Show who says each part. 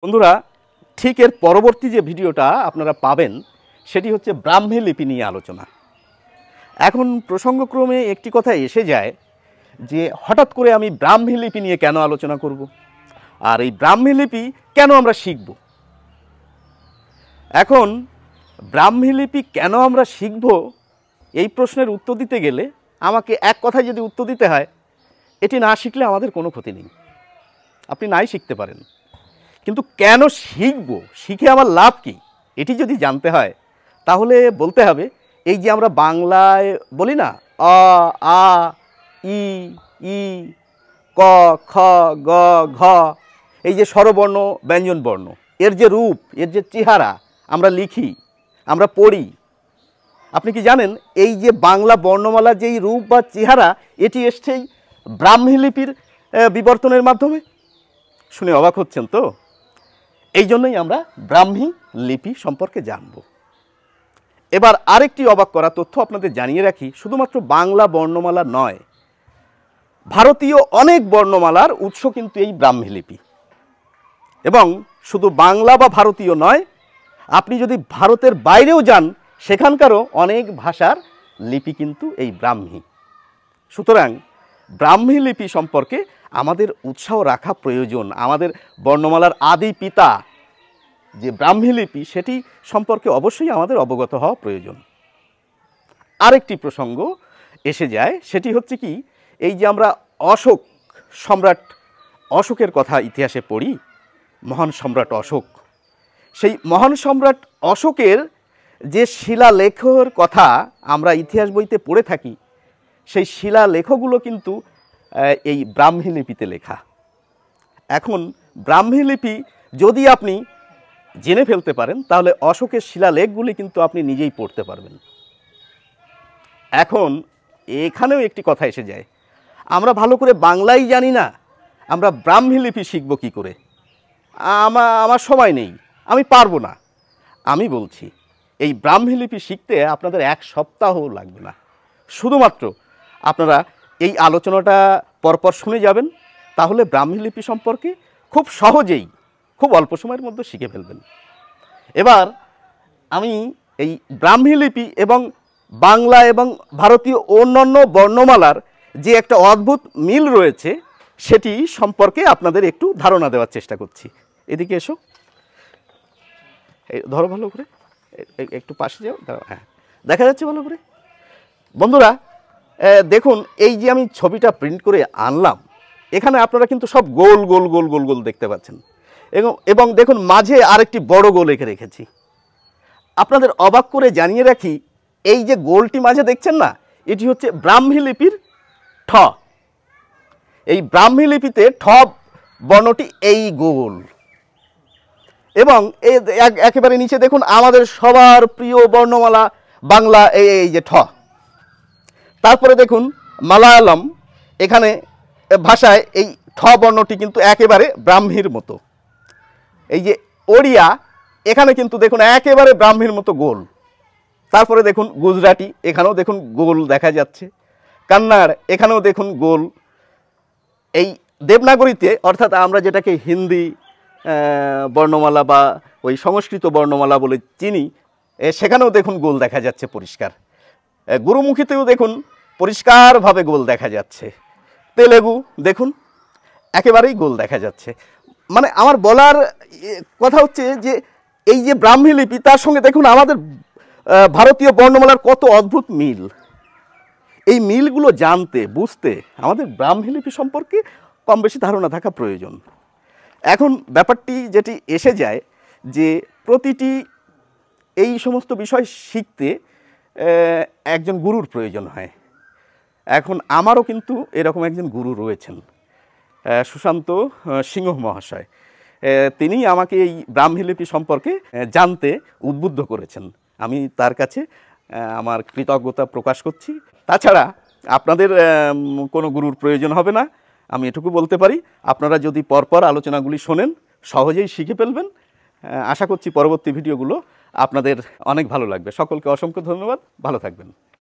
Speaker 1: বন্ধুরা, ঠিক এর পরবর্তী যে ভিডিওটা আপনারা পাবেন সেটি হচ্ছে ব্রাহ্মী লিপি নিয়ে আলোচনা। এখন প্রসঙ্গক্রমে একটি কথা এসে যায় যে হঠাৎ করে আমি ব্রাহ্মী লিপি নিয়ে কেন আলোচনা করব, আর এই ব্রাহ্মী লিপি কেন আমরা শিখব। এখন ব্রাহ্মী লিপি কেন আমরা শিখব এই প্রশ্নের উত্তর দিতে গেলে আমাকে এক কথায় যদি উত্তর দিতে হয়, এটি না শিখলে আমাদের কোনো ক্ষতি নেই, আপনি নাই শিখতে পারেন, কিন্তু কেন শিখব, শিখে আমার লাভ কি, এটি যদি জানতে হয় তাহলে বলতে হবে এই যে আমরা বাংলায় বলি না অ আ ই ই ক খ গ ঘ, এই যে স্বরবর্ণ ব্যঞ্জন বর্ণ, এর যে রূপ, এর যে চেহারা আমরা লিখি, আমরা পড়ি, আপনি কি জানেন এই যে বাংলা বর্ণমালা যেই রূপ বা চেহারা এটি এসছেই ব্রাহ্মী লিপির বিবর্তনের মাধ্যমে? শুনে অবাক হচ্ছেন তো? এই জন্যই আমরা ব্রাহ্মী লিপি সম্পর্কে জানব। এবার আরেকটি অবাক করা তথ্য আপনাদের জানিয়ে রাখি, শুধুমাত্র বাংলা বর্ণমালা নয়, ভারতীয় অনেক বর্ণমালার উৎস কিন্তু এই ব্রাহ্মী লিপি। এবং শুধু বাংলা বা ভারতীয় নয়, আপনি যদি ভারতের বাইরেও যান সেখানকারও অনেক ভাষার লিপি কিন্তু এই ব্রাহ্মী। সুতরাং ব্রাহ্মী লিপি সম্পর্কে আমাদের উৎসাহ রাখা প্রয়োজন। আমাদের বর্ণমালার আদি পিতা যে ব্রাহ্মী লিপি সেটি সম্পর্কে অবশ্যই আমাদের অবগত হওয়া প্রয়োজন। আরেকটি প্রসঙ্গ এসে যায়, সেটি হচ্ছে কি, এই যে আমরা অশোক সম্রাট অশোকের কথা ইতিহাসে পড়ি, মহান সম্রাট অশোক, সেই মহান সম্রাট অশোকের যে শিলালেখের কথা আমরা ইতিহাস বইতে পড়ে থাকি, সেই শিলালেখগুলো কিন্তু এই ব্রাহ্মী লিপিতে লেখা। এখন ব্রাহ্মী লিপি যদি আপনি জেনে ফেলতে পারেন তাহলে অশোকের শিলালেখগুলি কিন্তু আপনি নিজেই পড়তে পারবেন। এখন এখানেও একটি কথা এসে যায়, আমরা ভালো করে বাংলাই জানি না, আমরা ব্রাহ্মী লিপি শিখব কী করে? আমার সময় নেই, আমি পারবো না। আমি বলছি এই ব্রাহ্মী লিপি শিখতে আপনাদের এক সপ্তাহ লাগবে না, শুধুমাত্র আপনারা এই আলোচনাটা পরপর শুনে যাবেন, তাহলে ব্রাহ্মী লিপি সম্পর্কে খুব সহজেই খুব অল্প সময়ের মধ্যে শিখে ফেলবেন। এবার আমি এই ব্রাহ্মী লিপি এবং বাংলা এবং ভারতীয় অন্যান্য বর্ণমালার যে একটা অদ্ভুত মিল রয়েছে সেটি সম্পর্কে আপনাদের একটু ধারণা দেওয়ার চেষ্টা করছি। এদিকে এসো, ধরো ভালো করে, একটু পাশে যাও, হ্যাঁ, দেখা যাচ্ছে ভালো করে? বন্ধুরা দেখুন, এই যে আমি ছবিটা প্রিন্ট করে আনলাম, এখানে আপনারা কিন্তু সব গোল গোল গোল গোল গোল দেখতে পাচ্ছেন, এবং দেখুন মাঝে আরেকটি বড় গোল এঁকে রেখেছি। আপনাদের অবাক করে জানিয়ে রাখি, এই যে গোলটি মাঝে দেখছেন না, এটি হচ্ছে ব্রাহ্মী লিপির ঠ। এই ব্রাহ্মী লিপিতে ঠ বর্ণটি এই গোল, এবং একেবারে নিচে দেখুন আমাদের সবার প্রিয় বর্ণমালা বাংলা, এই যে ঠ। তারপরে দেখুন মালায়ালম, এখানে ভাষায় এই ঠ বর্ণটি কিন্তু একেবারে ব্রাহ্মীর মতো। এই যে ওড়িয়া, এখানে কিন্তু দেখুন একেবারে ব্রাহ্মীর মতো গোল। তারপরে দেখুন গুজরাটি, এখানেও দেখুন গোল দেখা যাচ্ছে। কান্নাড়, এখানেও দেখুন গোল। এই দেবনাগরীতে, অর্থাৎ আমরা যেটাকে হিন্দি বর্ণমালা বা ওই সংস্কৃত বর্ণমালা বলে চিনি, সেখানেও দেখুন গোল দেখা যাচ্ছে পরিষ্কার। গুরুমুখীতেও দেখুন পরিষ্কারভাবে গোল দেখা যাচ্ছে। তেলেগু দেখুন একেবারেই গোল দেখা যাচ্ছে। মানে আমার বলার কথা হচ্ছে যে এই যে ব্রাহ্মী লিপি, তার সঙ্গে দেখুন আমাদের ভারতীয় বর্ণমালার কত অদ্ভুত মিল। এই মিলগুলো জানতে বুঝতে আমাদের ব্রাহ্মী লিপি সম্পর্কে কম বেশি ধারণা থাকা প্রয়োজন। এখন ব্যাপারটি যেটি এসে যায় যে প্রতিটি এই সমস্ত বিষয় শিখতে একজন গুরুর প্রয়োজন হয়। এখন আমারও কিন্তু এরকম একজন গুরু রয়েছেন, সুশান্ত সিংহ মহাশয়। তিনি আমাকে এই ব্রাহ্মী লিপি সম্পর্কে জানতে উদ্বুদ্ধ করেছেন। আমি তার কাছে আমার কৃতজ্ঞতা প্রকাশ করছি। তাছাড়া আপনাদের কোনো গুরুর প্রয়োজন হবে না, আমি এটুকু বলতে পারি, আপনারা যদি পরপর আলোচনাগুলি শোনেন সহজেই শিখে ফেলবেন। আশা করছি পরবর্তী ভিডিওগুলো আপনাদের অনেক ভালো লাগবে। সকলকে অসংখ্য ধন্যবাদ, ভালো থাকবেন।